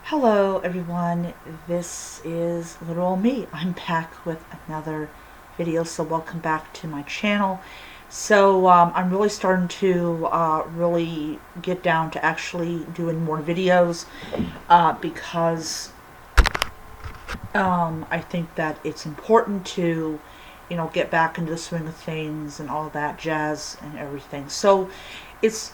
Hello everyone, this is little me. I'm back with another video, so welcome back to my channel. I'm really starting to really get down to actually doing more videos because I think that it's important to get back into the swing of things and all that jazz and everything. So it's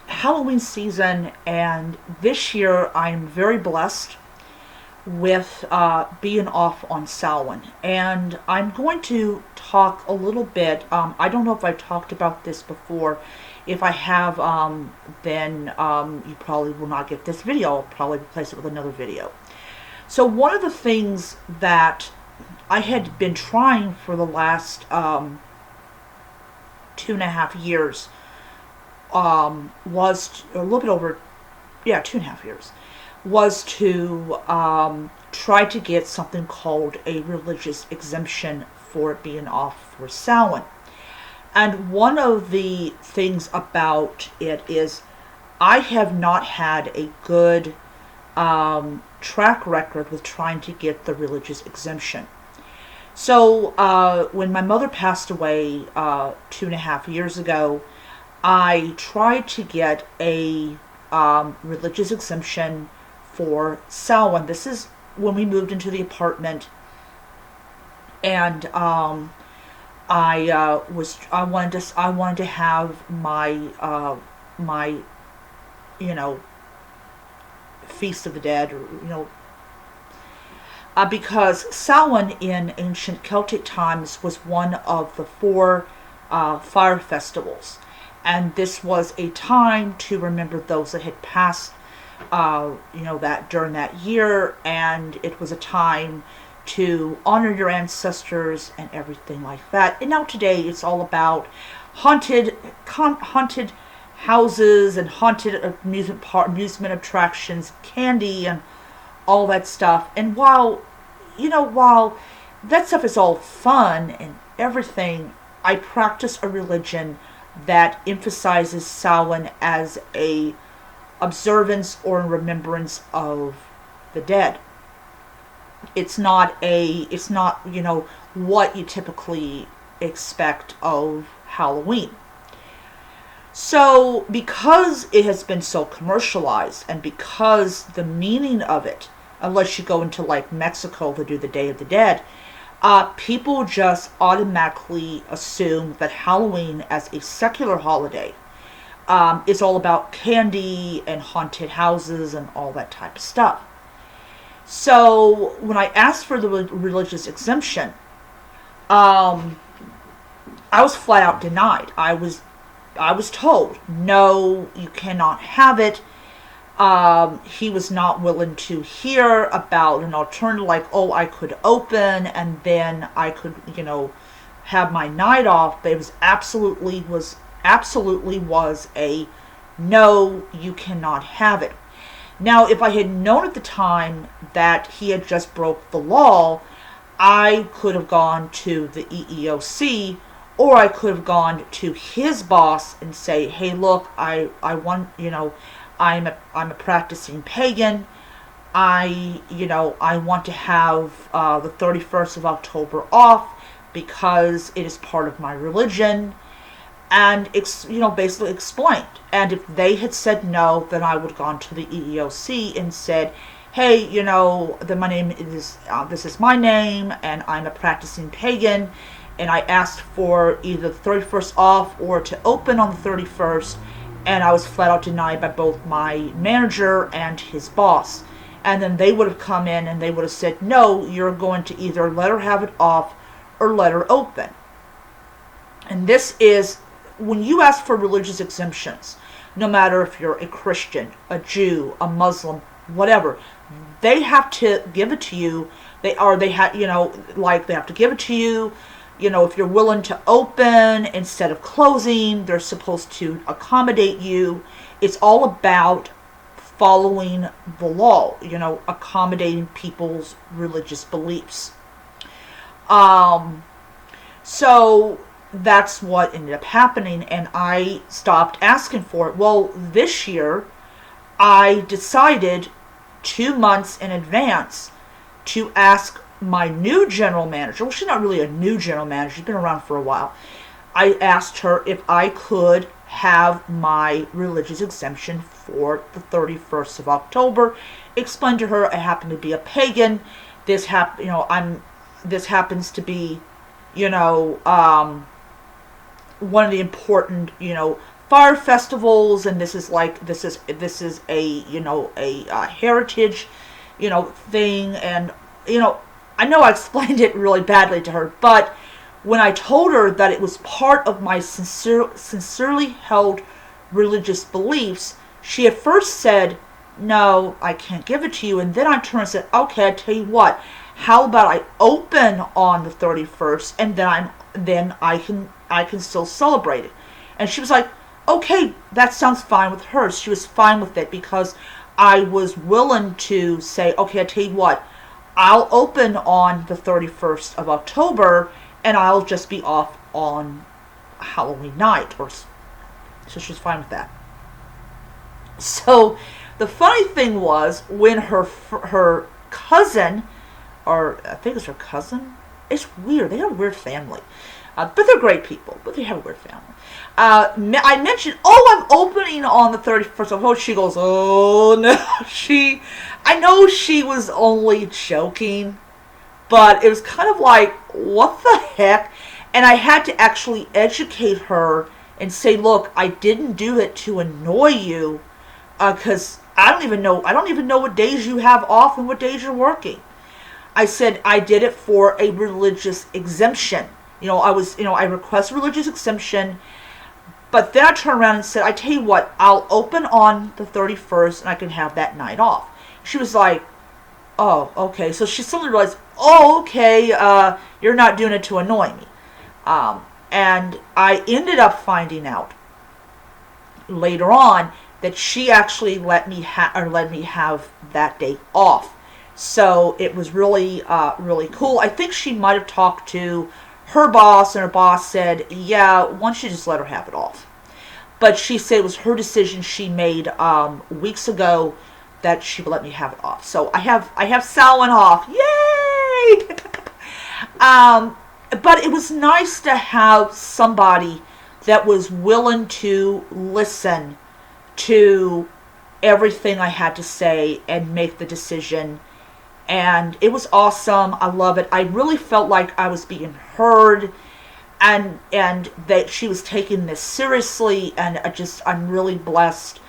Halloween season, and this year I'm very blessed with being off on Samhain, and I'm going to talk a little bit. I don't know if I've talked about this before. If I have, then you probably will not get this video. I'll probably replace it with another video. So one of the things that I had been trying for the last 2.5 years was a little bit over, 2.5 years, was to try to get something called a religious exemption for being off for Samhain. And one of the things about it is I have not had a good track record with trying to get the religious exemption. So when my mother passed away 2.5 years ago, I tried to get a religious exemption for Samhain. This is when we moved into the apartment, and I wanted to have my Feast of the Dead, or because Samhain in ancient Celtic times was one of the four fire festivals. And this was a time to remember those that had passed, that during that year, and it was a time to honor your ancestors and everything like that. And now today, it's all about haunted houses and haunted amusement attractions, candy, and all that stuff. And while that stuff is all fun and everything, I practice a religion that emphasizes Samhain as a observance or remembrance of the dead. It's not what you typically expect of Halloween. So because it has been so commercialized, and because the meaning of it, unless you go into like Mexico to do the Day of the Dead, people just automatically assume that Halloween as a secular holiday is all about candy and haunted houses and all that type of stuff. So when I asked for the religious exemption, I was flat out denied. I was told, no, you cannot have it. He was not willing to hear about an alternative, like, oh, I could open and then I could, have my night off. But it was absolutely a no, you cannot have it. Now, if I had known at the time that he had just broke the law, I could have gone to the EEOC, or I could have gone to his boss and say, hey, look, I want, I'm a practicing pagan. I want to have the 31st of October off because it is part of my religion, and basically explained. And if they had said no, then I would have gone to the EEOC and said, hey, my name is this is my name, and I'm a practicing pagan, and I asked for either the 31st off or to open on the 31st. And I was flat out denied by both my manager and his boss. And then they would have come in and they would have said, no, you're going to either let her have it off or let her open. And this is, when you ask for religious exemptions, no matter if you're a Christian, a Jew, a Muslim, whatever, they have to give it to you. They have to give it to you. If you're willing to open instead of closing, they're supposed to accommodate you. It's all about following the law, accommodating people's religious beliefs. So that's what ended up happening, and I stopped asking for it. Well, this year, I decided 2 months in advance to ask my new general manager. Well, she's not really a new general manager. She's been around for a while. I asked her if I could have my religious exemption for the 31st of October. Explained to her I happen to be a pagan. This happens to be, one of the important, fire festivals, and this is a heritage, thing, and I know I explained it really badly to her, but when I told her that it was part of my sincerely held religious beliefs, she at first said, "No, I can't give it to you," and then I turned and said, "Okay, I tell you what, how about I open on the 31st, and then I can still celebrate it." And she was like, "Okay, that sounds fine with her." She was fine with it because I was willing to say, "Okay, I tell you what, I'll open on the 31st of October, and I'll just be off on Halloween night." So she was fine with that. So the funny thing was when her cousin, or I think it's her cousin. It's weird. They have a weird family. But they're great people. But they have a weird family. I mentioned, I'm opening on the 31st of October. She goes, "Oh, no." I know she was only joking. But it was kind of like, what the heck? And I had to actually educate her and say, "Look, I didn't do it to annoy you. Because I don't even know what days you have off and what days you're working." I said I did it for a religious exemption. I request a religious exemption, but then I turned around and said, "I tell you what, I'll open on the 31st and I can have that night off." She was like, "Oh, okay." So she suddenly realized, "Oh, okay, you're not doing it to annoy me." And I ended up finding out later on that she actually let me have that day off. So it was really, really cool. I think she might have talked to her boss, and her boss said, "Yeah, why don't you just let her have it off?" But she said it was her decision she made weeks ago that she would let me have it off. So I have Samhain off. Yay! But it was nice to have somebody that was willing to listen to everything I had to say and make the decision. And it was awesome. I love it. I really felt like I was being heard, and that she was taking this seriously, and I'm really blessed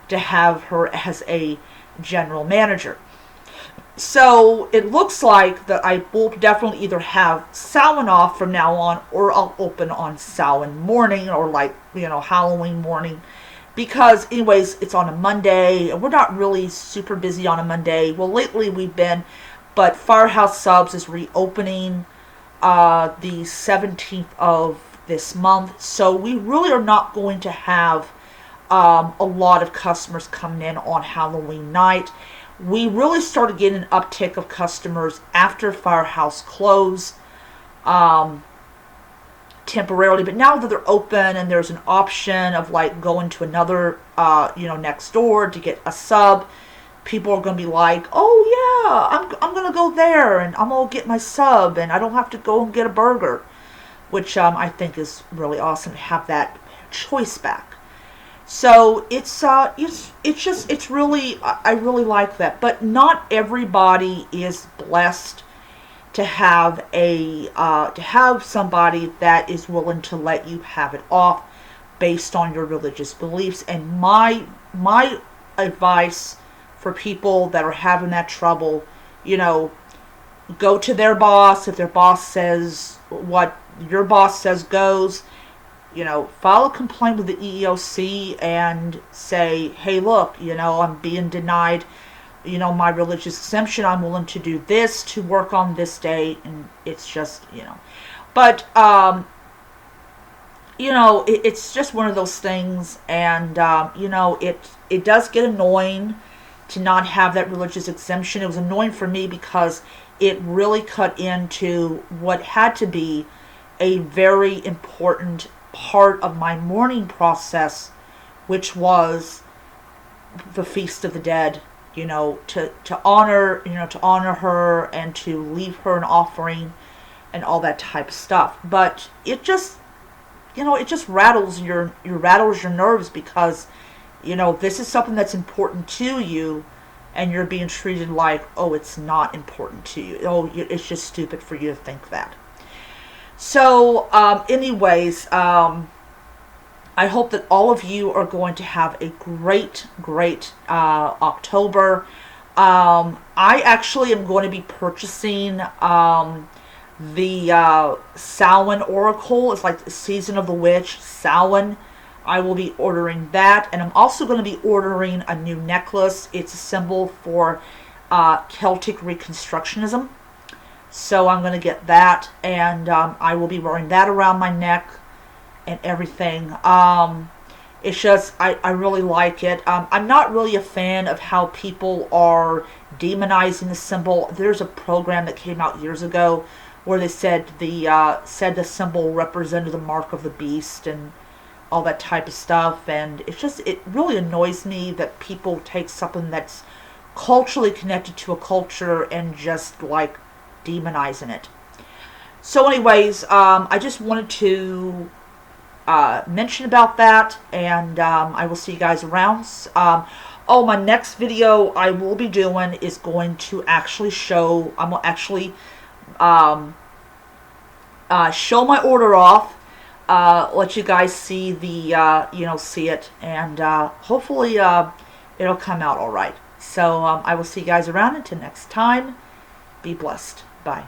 to have her as a general manager. So it looks like that I will definitely either have Samhain off from now on, or I'll open on Samhain morning, or Halloween morning. Because anyways, it's on a Monday, and we're not really super busy on a Monday. Well, lately we've been, but Firehouse Subs is reopening the 17th of this month. So we really are not going to have a lot of customers coming in on Halloween night. We really started getting an uptick of customers after Firehouse closed. Temporarily, but now that they're open and there's an option of going to another next door to get a sub, people are going to be like, "Oh yeah, I'm going to go there and I'm going to get my sub, and I don't have to go and get a burger," which I think is really awesome to have that choice back. So it's really, I really like that. But not everybody is blessed to have somebody that is willing to let you have it off based on your religious beliefs. And my advice for people that are having that trouble, go to their boss. If their boss says what your boss says goes, file a complaint with the EEOC and say, "Hey, look, I'm being denied my religious exemption. I'm willing to do this to work on this day." And it's just, but, it's just one of those things. And, it does get annoying to not have that religious exemption. It was annoying for me because it really cut into what had to be a very important part of my mourning process, which was the Feast of the Dead, to honor her and to leave her an offering and all that type of stuff. But it just rattles your nerves because this is something that's important to you, and you're being treated like, oh, it's not important to you. Oh, it's just stupid for you to think that. So, anyways, I hope that all of you are going to have a great October. I actually am going to be purchasing the Samhain Oracle. It's like the Season of the Witch, Samhain. I will be ordering that, and I'm also going to be ordering a new necklace. It's a symbol for Celtic Reconstructionism. So I'm going to get that, and I will be wearing that around my neck and everything. It's just, I really like it. I'm not really a fan of how people are demonizing the symbol. There's a program that came out years ago where they said the symbol represented the mark of the beast and all that type of stuff, and it really annoys me that people take something that's culturally connected to a culture and just like demonizing it. So anyways, I just wanted to mention about that, and I will see you guys around. My next video I will be doing is going to actually show, I'm going to actually show my order off, let you guys see see it, and hopefully it'll come out all right. So I will see you guys around. Until next time, be blessed. Bye.